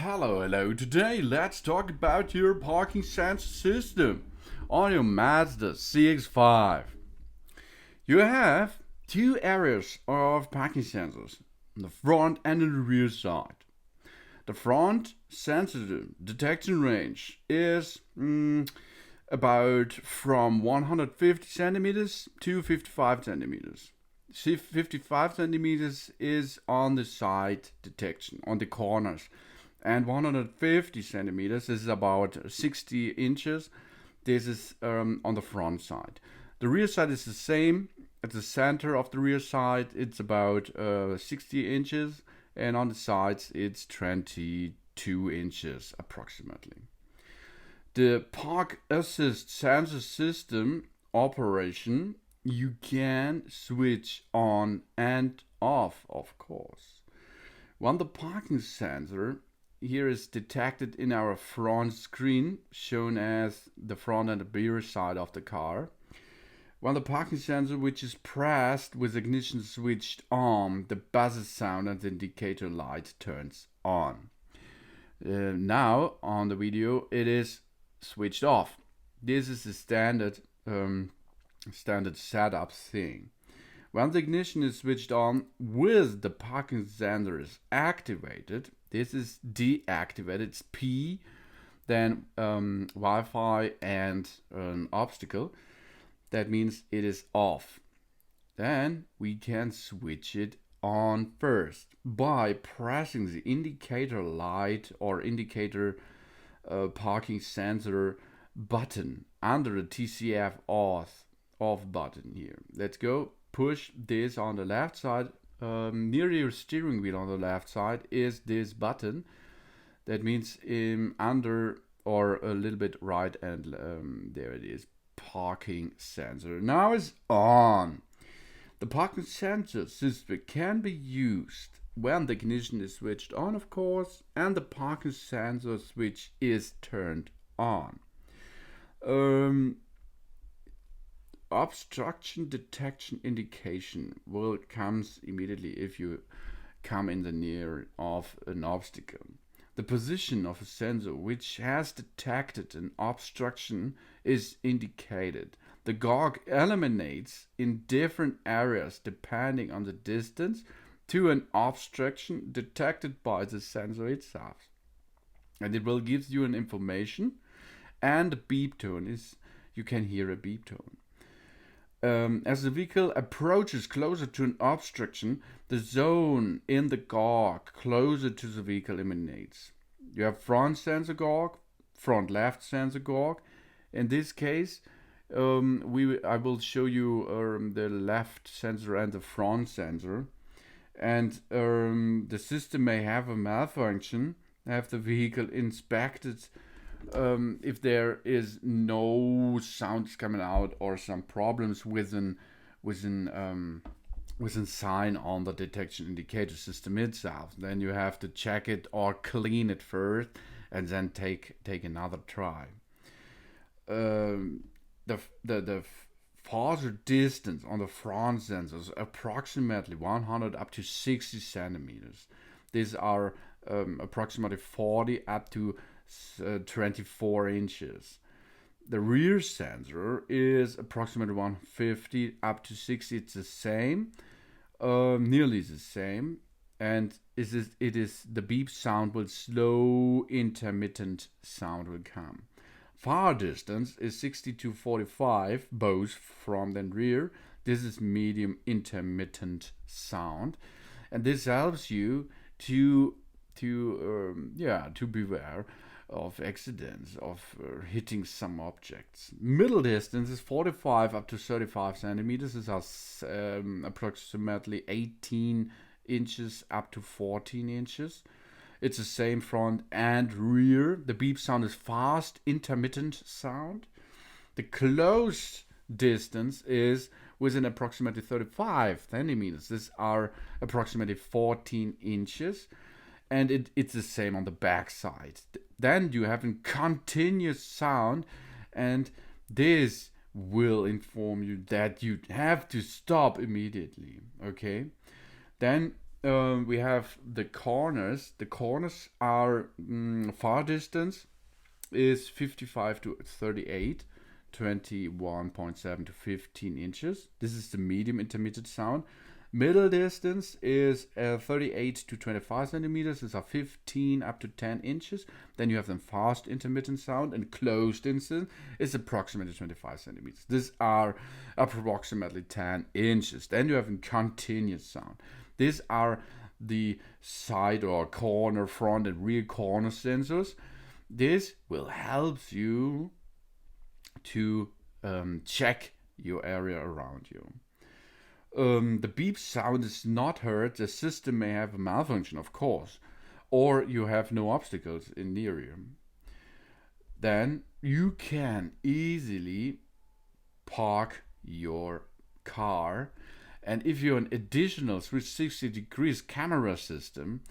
Hello. Today, let's talk about your parking sensor system on your Mazda CX-5. You have two areas of parking sensors, the front and the rear side. The front sensor detection range is about from 150 centimeters to 55 centimeters. 55 centimeters is on the side detection, on the corners, and 150 centimeters is about 60 inches. This is on the front side. The rear side is the same. At the center of the rear side, it's about 60 inches, and on the sides, it's 22 inches approximately. The park assist sensor system operation, you can switch on and off, of course. When the parking sensor here is detected in our front screen, shown as the front and the rear side of the car. When the parking sensor, which is pressed with ignition switched on, the buzzer sound and the indicator light turns on. Now on the video it is switched off. This is the standard setup thing. When the ignition is switched on with the parking sensor is activated, this is deactivated. It's P, then Wi-Fi and an obstacle. That means it is off. Then we can switch it on first by pressing the indicator light or indicator parking sensor button under the TCF off button here. Let's go. Push this on the left side. Near your steering wheel on the left side is this button. That means under or a little bit right, and there it is. Parking sensor now is on. The parking sensor system can be used when the ignition is switched on, of course, and the parking sensor switch is turned on. Obstruction detection indication will comes immediately if you come in the near of an obstacle. The position of a sensor which has detected an obstruction is indicated. The GOG eliminates in different areas depending on the distance to an obstruction detected by the sensor itself. And it will give you an information, and a beep tone is, you can hear a beep tone. As the vehicle approaches closer to an obstruction, the zone in the GOG closer to the vehicle illuminates. You have front sensor GOG, front left sensor GOG. In this case, I will show you the left sensor and the front sensor. And the system may have a malfunction, have the vehicle inspected. If there is no sounds coming out or some problems with an sign on the detection indicator system itself, then you have to check it or clean it first and then take another try. The farther distance on the front sensors, approximately 100 up to 60 centimeters. These are approximately 40 up to 24 inches. The rear sensor is approximately 150 up to 60. It's the same, nearly the same, and it is the beep sound will slow intermittent sound will come. Far distance is 60 to 45, both front and rear. This is medium intermittent sound, and this helps you to beware of accidents, of hitting some objects. Middle distance is 45 up to 35 centimeters. This is approximately 18 inches up to 14 inches. It's the same front and rear. The beep sound is fast, intermittent sound. The close distance is within approximately 35 centimeters. These are approximately 14 inches. And it's the same on the back side. Then you have a continuous sound, and this will inform you that you have to stop immediately. Okay? Then we have the corners. The corners are far distance is 55 to 38, 21.7 to 15 inches. This is the medium intermittent sound. Middle distance is 38 to 25 centimeters. These are 15 up to 10 inches. Then you have the fast intermittent sound, and close distance is approximately 25 centimeters. These are approximately 10 inches. Then you have a continuous sound. These are the side or corner, front and rear corner sensors. This will help you to check your area around you. The beep sound is not heard. The system may have a malfunction, of course, or you have no obstacles in near you. Then you can easily park your car. And if you're an additional 360 degrees camera system,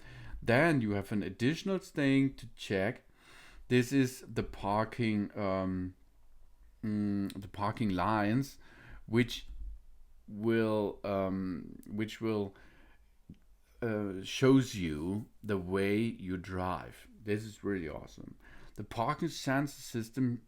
then you have an additional thing to check. This is the parking lines, which will shows you the way you drive. This is really awesome. The parking sensor system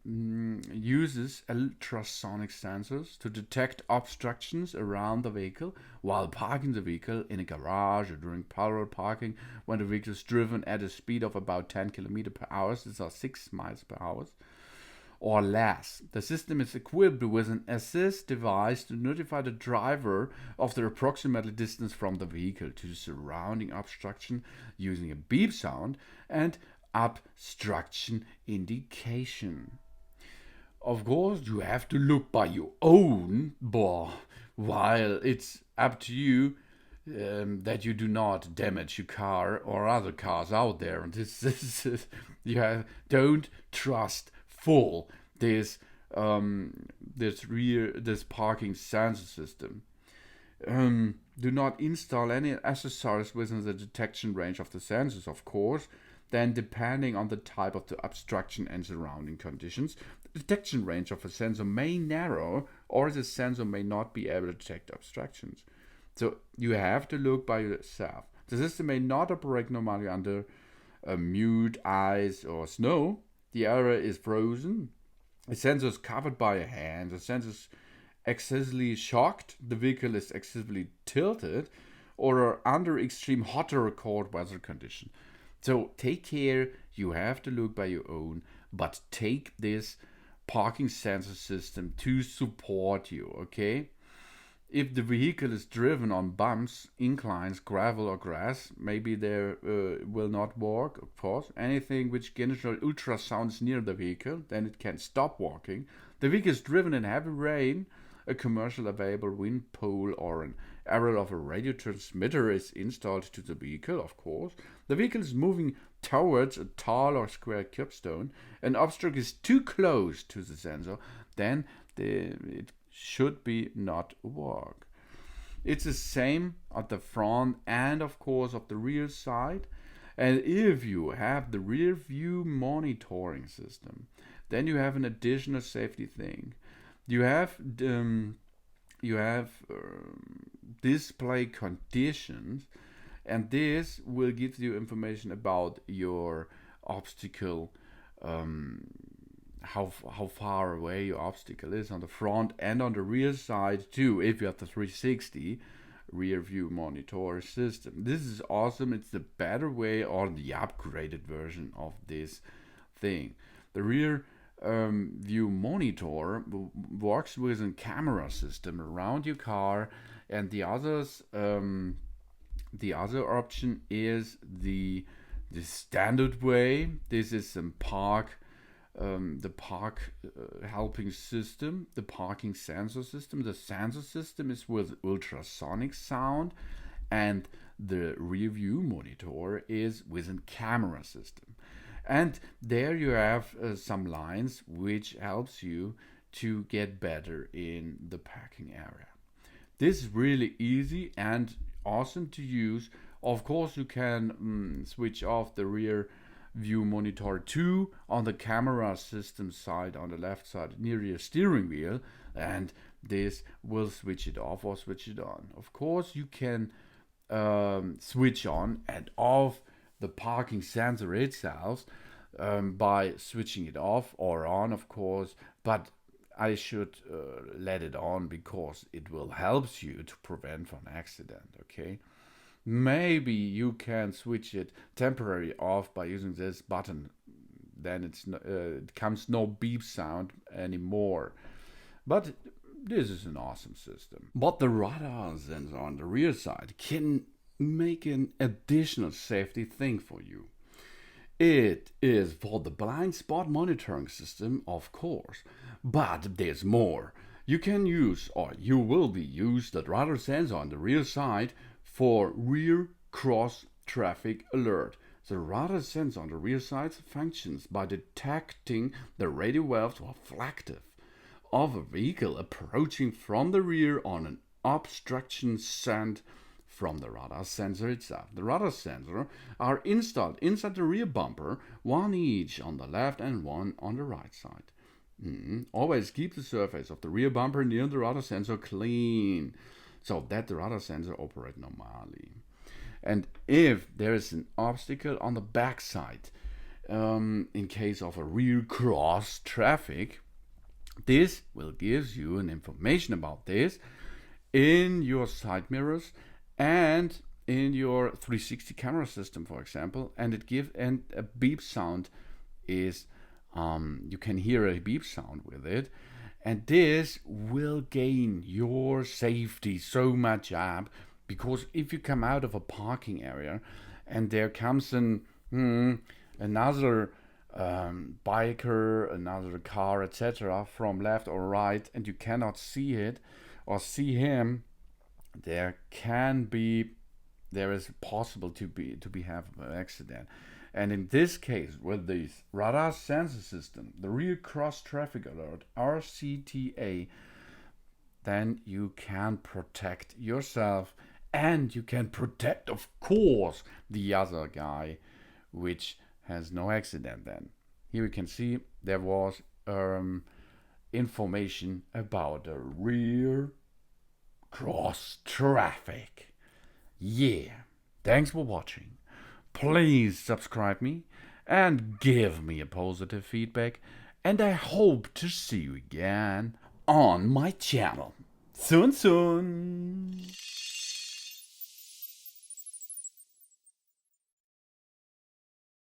uses ultrasonic sensors to detect obstructions around the vehicle while parking the vehicle in a garage or during parallel parking when the vehicle is driven at a speed of about 10 km per hour. These are 6 miles per hour or less. The system is equipped with an assist device to notify the driver of the approximate distance from the vehicle to the surrounding obstruction using a beep sound and obstruction indication. Of course, you have to look by your own, while it's up to you that you do not damage your car or other cars out there. And don't trust full this parking sensor system. Do not install any accessories within the detection range of the sensors, of course. Then, depending on the type of the obstruction and surrounding conditions, the detection range of a sensor may narrow, or the sensor may not be able to detect obstructions. So you have to look by yourself. The system may not operate normally under mute, ice, or snow. The area is frozen. The sensor is covered by a hand. The sensor is excessively shocked. The vehicle is excessively tilted, or are under extreme hot or cold weather condition. So take care. You have to look by your own, but take this parking sensor system to support you, okay? If the vehicle is driven on bumps, inclines, gravel or grass, maybe there will not work, of course. Anything which generates ultrasounds near the vehicle, then it can stop working. The vehicle is driven in heavy rain, a commercial available wind pole or an array of a radio transmitter is installed to the vehicle, of course. The vehicle is moving towards a tall or square curbstone. An obstacle is too close to the sensor, then it should be not work. It's the same at the front and of course of the rear side. And if you have the rear view monitoring system, then you have an additional safety thing. You have display conditions, and this will give you information about your obstacle, how far away your obstacle is on the front and on the rear side too, if you have the 360 rear view monitor system. This is awesome. It's the better way or the upgraded version of this thing. The rear view monitor works with a camera system around your car, and the other option is the standard way. This is the park helping system, the parking sensor system. The sensor system is with ultrasonic sound, and the rear view monitor is with a camera system. And there you have some lines which helps you to get better in the parking area. This is really easy and awesome to use. Of course, you can switch off the rear view monitor too on the camera system side on the left side near your steering wheel, and this will switch it off or switch it on. Of course, you can switch on and off the parking sensor itself by switching it off or on, of course, but I should let it on because it will help you to prevent from accident, okay? Maybe you can switch it temporarily off by using this button. Then it comes no beep sound anymore. But this is an awesome system. But the radar sensor on the rear side can make an additional safety thing for you. It is for the blind spot monitoring system, of course, but there's more. You can use, or you will be used, the radar sensor on the rear side for rear cross traffic alert. The radar sensor on the rear side functions by detecting the radio waves reflective of a vehicle approaching from the rear on an obstruction sent from the radar sensor itself. The radar sensors are installed inside the rear bumper, one each on the left and one on the right side. Always keep the surface of the rear bumper near the radar sensor clean, so that the radar sensor operates normally. And if there is an obstacle on the back side, in case of a rear cross traffic, this will give you an information about this in your side mirrors and in your 360 camera system, for example, and a beep sound is you can hear a beep sound with it, and this will gain your safety so much up, because if you come out of a parking area and there comes another biker, another car, etc., from left or right, and you cannot see it or see him, there is possible to have an accident. And in this case, with this radar sensor system, the rear cross traffic alert, RCTA, then you can protect yourself and you can protect, of course, the other guy, which has no accident then. Here we can see there was information about the rear cross traffic. Yeah. Thanks for watching. Please subscribe me and give me a positive feedback, and I hope to see you again on my channel. Soon.